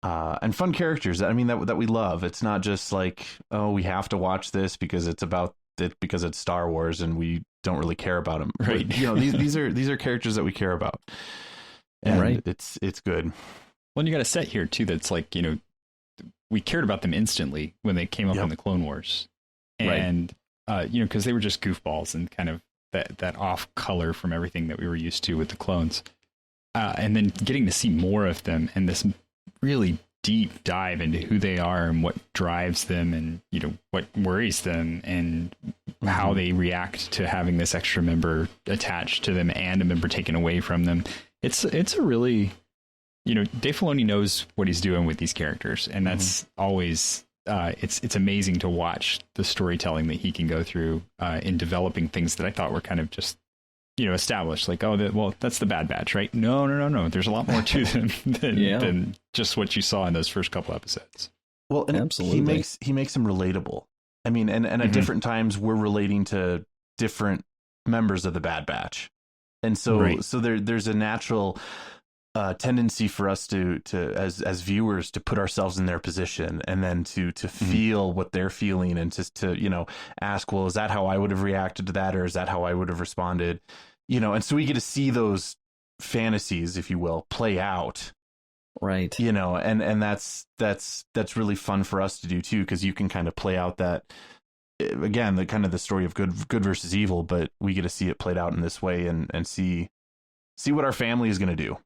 and fun characters. I mean, that we love. It's not just like, oh, we have to watch this because it's about it, because it's Star Wars and we don't really care about them. Right. But, you know, these are characters that we care about. And it's good. Well, and you got a set here too that's like, you know, we cared about them instantly when they came up in the Clone Wars, and you know, because they were just goofballs and kind of that off color from everything that we were used to with the clones, and then getting to see more of them and this really deep dive into who they are and what drives them, and you know, what worries them, and how they react to having this extra member attached to them and a member taken away from them. It's a really, you know, Dave Filoni knows what he's doing with these characters, and that's always it's amazing to watch the storytelling that he can go through in developing things that I thought were kind of just, you know, established. Like, well, that's the Bad Batch, right? No. There's a lot more to them than just what you saw in those first couple episodes. Well, and absolutely, he makes them relatable. I mean, and at different times we're relating to different members of the Bad Batch. And so there's a natural tendency for us to as viewers to put ourselves in their position, and then to feel what they're feeling, and to you know, ask, well, is that how I would have reacted to that, or is that how I would have responded? You know, and so we get to see those fantasies, if you will, play out. Right. You know, and that's really fun for us to do too, because you can kind of play out that, again, the kind of the story of good versus evil, but we get to see it played out in this way, and see what our family is going to do,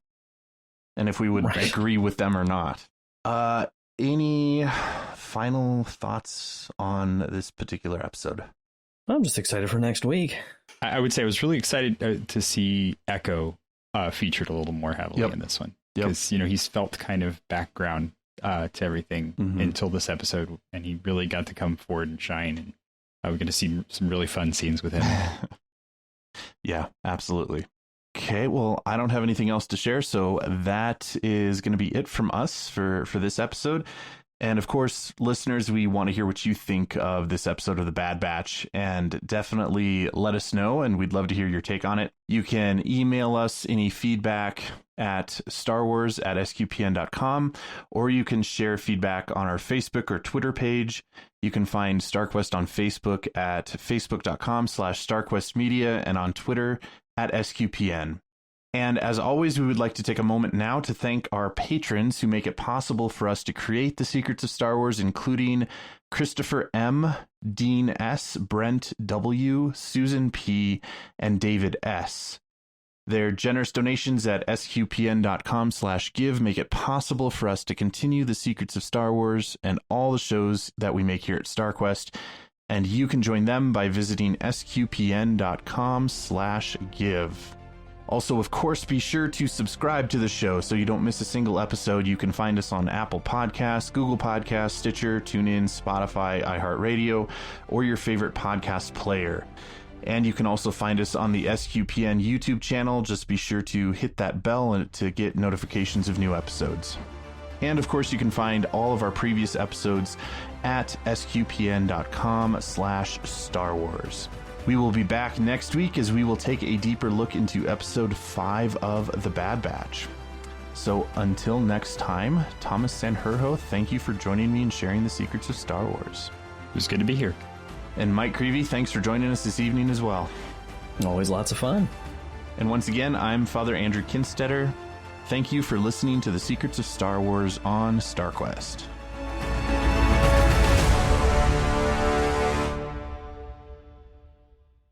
and if we would agree with them or not. Any final thoughts on this particular episode? I'm just excited for next week. I would say I was really excited to see Echo featured a little more heavily in this one, because you know, he's felt kind of background to everything until this episode, and he really got to come forward and shine, and we're going to see some really fun scenes with him. Yeah, absolutely. Okay, well, I don't have anything else to share, so that is going to be it from us for this episode. And of course, listeners, we want to hear what you think of this episode of The Bad Batch, and definitely let us know, and we'd love to hear your take on it. You can email us any feedback at starwars@sqpn.com, or you can share feedback on our Facebook or Twitter page. You can find Starquest on Facebook at facebook.com/StarquestMedia, and on Twitter at SQPN. And as always, we would like to take a moment now to thank our patrons who make it possible for us to create the Secrets of Star Wars, including Christopher M., Dean S., Brent W., Susan P., and David S. Their generous donations at sqpn.com/give make it possible for us to continue the Secrets of Star Wars and all the shows that we make here at Starquest. And you can join them by visiting sqpn.com/give. Also, of course, be sure to subscribe to the show so you don't miss a single episode. You can find us on Apple Podcasts, Google Podcasts, Stitcher, TuneIn, Spotify, iHeartRadio, or your favorite podcast player. And you can also find us on the SQPN YouTube channel. Just be sure to hit that bell to get notifications of new episodes. And of course, you can find all of our previous episodes at sqpn.com/Star Wars. We will be back next week as we will take a deeper look into episode 5 of The Bad Batch. So until next time, Thomas Sanjurjo, thank you for joining me and sharing the secrets of Star Wars. It was good to be here. And Mike Creevy, thanks for joining us this evening as well. Always lots of fun. And once again, I'm Father Andrew Kinstetter. Thank you for listening to the Secrets of Star Wars on Starquest.